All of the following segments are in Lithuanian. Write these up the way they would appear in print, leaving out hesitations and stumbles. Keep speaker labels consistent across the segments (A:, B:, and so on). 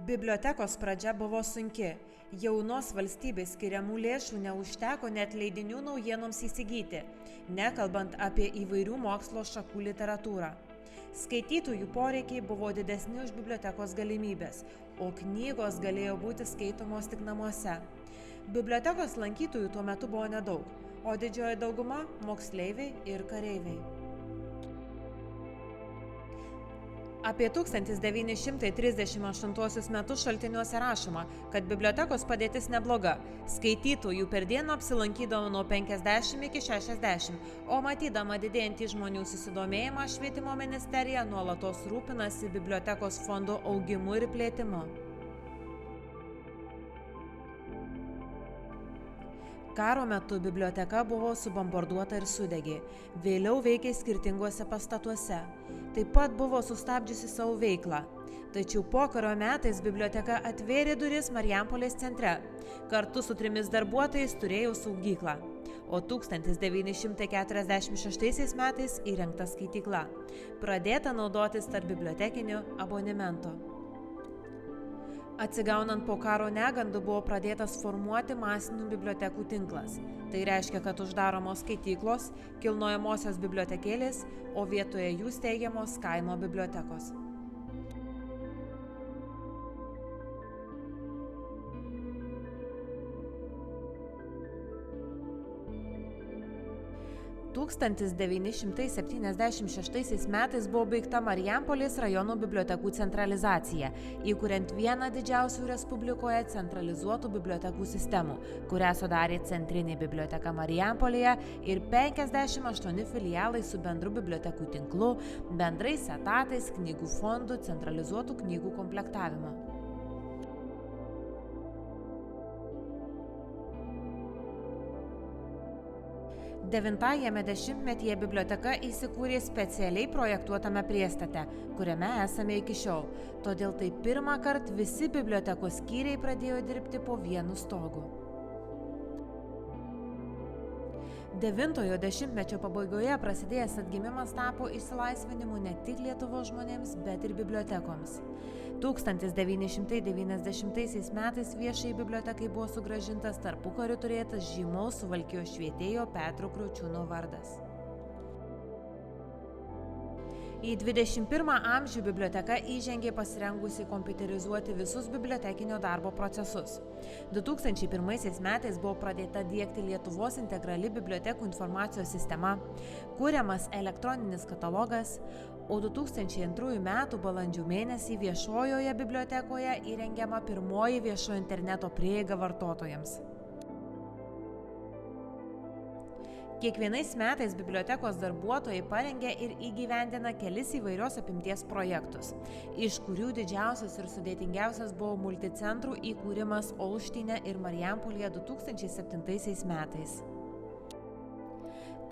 A: Bibliotekos pradžia buvo sunki. Jaunos valstybės skiriamų lėšų neužteko net leidinių naujienoms įsigyti, nekalbant apie įvairių mokslo šakų literatūrą. Skaitytojų poreikiai buvo didesni už bibliotekos galimybės, o knygos galėjo būti skaitomos tik namuose. Bibliotekos lankytojų tuo metu buvo nedaug, o didžioji dauguma – moksleiviai ir kareiviai. Apie 1938 metus šaltiniuose rašoma, kad bibliotekos padėtis nebloga. Skaitytojų per dieną apsilankydavo nuo 50 iki 60, o matydama didėjantį žmonių susidomėjimą, švietimo ministerija nuolatos rūpinasi bibliotekos fondo augimu ir plėtimu. Karo metu biblioteka buvo subombarduota ir sudegė, vėliau veikė skirtinguose pastatuose. Taip pat buvo sustabdžiusi savo veiklą. Tačiau pokario metais biblioteka atvėrė duris Marijampolės centre. Kartu su 3 darbuotojais turėjo saugyklą. O 1946 metais įrengta skaitykla. Pradėta naudotis tarp bibliotekinio abonemento. Atsigaunant po karo negandų buvo pradėtas formuoti masinių bibliotekų tinklas. Tai reiškia, kad uždaromos skaityklos, kilnojamosios bibliotekėlės, o vietoje jų steigiamos kaimo bibliotekos. – 1976 metais buvo baigta Marijampolės rajono bibliotekų centralizacija, įkuriant vieną didžiausių Respublikoje centralizuotų bibliotekų sistemų, kurią sudarė Centrinė biblioteka Marijampolėje ir 58 filialai su bendru bibliotekų tinklu, bendrais etatais, knygų fondų, centralizuotų knygų komplektavimu. 9-ame dešimtmetyje biblioteka įsikūrė specialiai projektuotame priestate, kuriame esame iki šiol. Todėl tai pirmą kartą visi bibliotekos skyriai pradėjo dirbti po vienu stogu. 9-ojo dešimtmečio pabaigoje prasidėjęs atgimimas tapo išsilaisvinimu ne tik Lietuvos žmonėms, bet ir bibliotekoms. 1990 metais viešai bibliotekai buvo sugrąžintas tarpukariu turėtas žymaus Suvalkijos švietėjo Petro Kriaučiūno vardas. Į 21 amžių biblioteka įžengė pasirengusi kompiuterizuoti visus bibliotekinio darbo procesus. 2001 metais buvo pradėta diegti Lietuvos integrali bibliotekų informacijos sistema, kuriamas elektroninis katalogas, o 2002 metų balandžio mėnesį viešojoje bibliotekoje įrengiama pirmoji viešo interneto prieiga vartotojams. Kiekvienais metais bibliotekos darbuotojai parengia ir įgyvendina kelis įvairios apimties projektus, iš kurių didžiausias ir sudėtingiausias buvo multicentrų įkūrimas Olštyne ir Marijampolėje 2007 metais.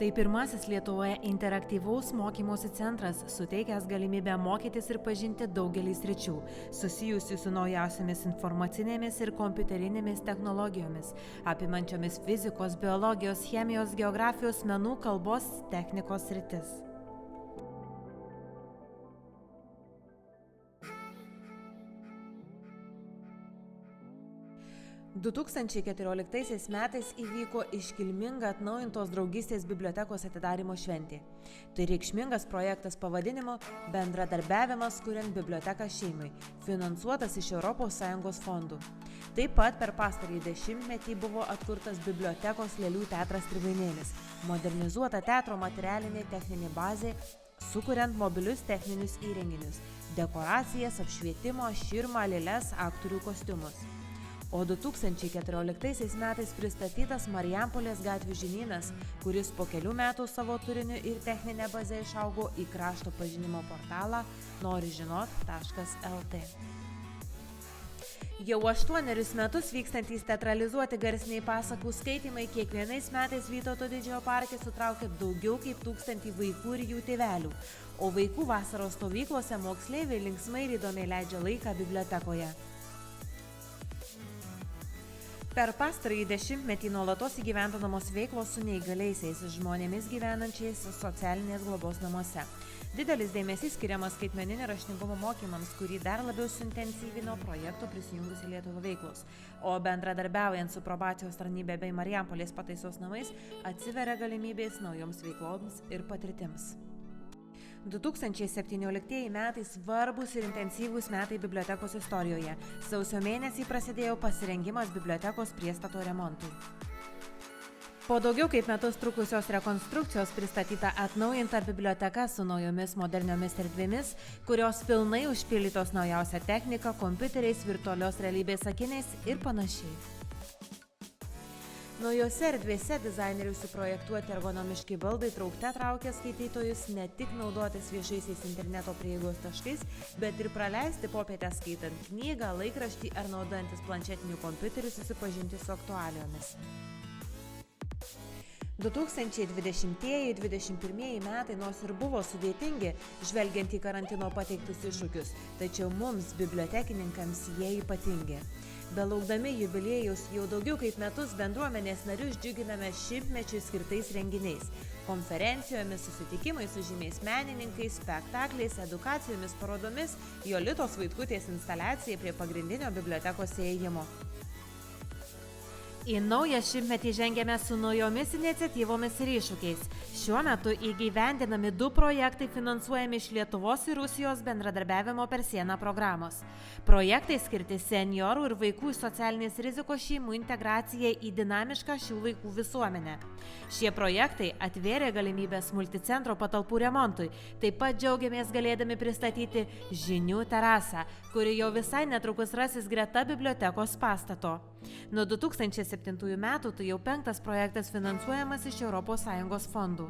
A: Tai pirmasis Lietuvoje interaktyvaus mokymosi centras, suteikęs galimybę mokytis ir pažinti daugelį sričių, susijusių su naujausiamis informacinėmis ir kompiuterinėmis technologijomis, apimančiomis fizikos, biologijos, chemijos, geografijos, menų, kalbos, technikos sritis. 2014 metais įvyko iškilminga atnaujintos draugystės bibliotekos atidarymo šventė. Tai reikšmingas projektas pavadinimu Bendradarbiavimas kuriant biblioteką šeimai, finansuotas iš ES fondų. Taip pat per pastarąjį dešimtmetį buvo atkurtas bibliotekos Lėlių teatras Trivainėlis, modernizuota teatro materialinė techninė bazė, sukuriant mobilius techninius įrenginius, dekoracijas, apšvietimo, širmą, lėles, aktorių kostiumus. O 2014 metais pristatytas Marijampolės gatvių žinynas, kuris po kelių metų savo turiniu ir techninę bazę išaugo į krašto pažinimo portalą norižinot.lt. Jau 8 metus vykstantys teatralizuoti garsiniai pasakų skaitymai kiekvienais metais Vytauto Didžiojo parke sutraukia daugiau kaip 1000 vaikų ir jų tėvelių, o vaikų vasaros stovyklose moksleiviai linksmai ir įdomiai leidžia laiką bibliotekoje. Per pastarąjį dešimtmetį nuolatos įgyvendinamos veiklos su neįgaliaisiais žmonėmis gyvenančiais socialinės globos namuose. Didelis dėmesys skiriamas skaitmeninio raštingumo mokymams, kurį dar labiau suintensyvino projekto prisijungusi Lietuva veiklos. O bendradarbiaujant su probacijos tarnybe bei Marijampolės pataisos namais atsiveria galimybės naujoms veikloms ir patirtims. 2017 metai svarbus ir intensyvūs metai bibliotekos istorijoje. Sausio mėnesį prasidėjo pasirengimas bibliotekos priestato remontui. Po daugiau kaip metus trukusios rekonstrukcijos pristatyta atnaujinta biblioteka su naujomis moderniomis erdvėmis, kurios pilnai užpildytos naujausia technika, kompiuteriais, virtualios realybės akiniais ir panašiai. Naujose erdvėse dizainerių suprojektuoti ergonomiški baldai traukte traukia skaitytojus ne tik naudotis viešaisiais interneto prieigos taškais, bet ir praleisti popietę skaitant knygą, laikraštį ar naudojantis planšetiniu kompiuteriu susipažinti su aktualijomis. 2020-2021 metai nors ir buvo sudėtingi, žvelgiant į karantino pateiktus iššūkius, tačiau mums, bibliotekininkams, jie ypatingi. Belaukdami jubiliejaus jau daugiau kaip metus bendruomenės narius džiuginame šimtmečiui skirtais renginiais, konferencijomis, susitikimais su žymiais menininkais, spektakliais, edukacijomis, parodomis, Jolitos Vaitkutės instaliacija prie pagrindinio bibliotekos įėjimo. Į naują šimtmetį žengėme su naujomis iniciatyvomis ir iššūkiais. Šiuo metu įgyvendinami 2 projektai finansuojami iš Lietuvos ir Rusijos bendradarbiavimo per sieną programos. Projektai skirti seniorų ir vaikų socialinės rizikos šeimų integracijai į dinamišką šių laikų visuomenę. Šie projektai atvėrė galimybės multicentro patalpų remontui. Taip pat džiaugiamės galėdami pristatyti žinių terasą, kuri jau visai netrukus rasis greta bibliotekos pastato. Nuo 2007 metų tai jau 5. projektas finansuojamas iš ES fondų.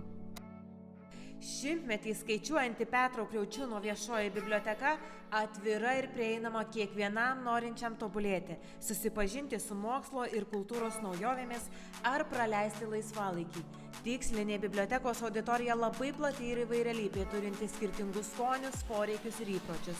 A: Šimtmetį skaičiuojanti Petro Kriaučiūno viešoji biblioteka atvira ir prieinama kiekvienam norinčiam tobulėti, susipažinti su mokslo ir kultūros naujovėmis ar praleisti laisvalaikį. Tikslinė bibliotekos auditorija labai plati ir įvairialypė, turinti skirtingus skonius, poreikius ir įpročius.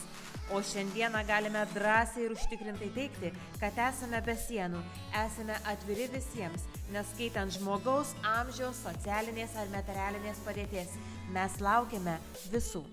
A: O šiandieną galime drąsiai ir užtikrintai teigti, kad esame be sienų, esame atviri visiems, neskaitant žmogaus, amžiaus, socialinės ar materialinės padėties. Mes laukiame visų.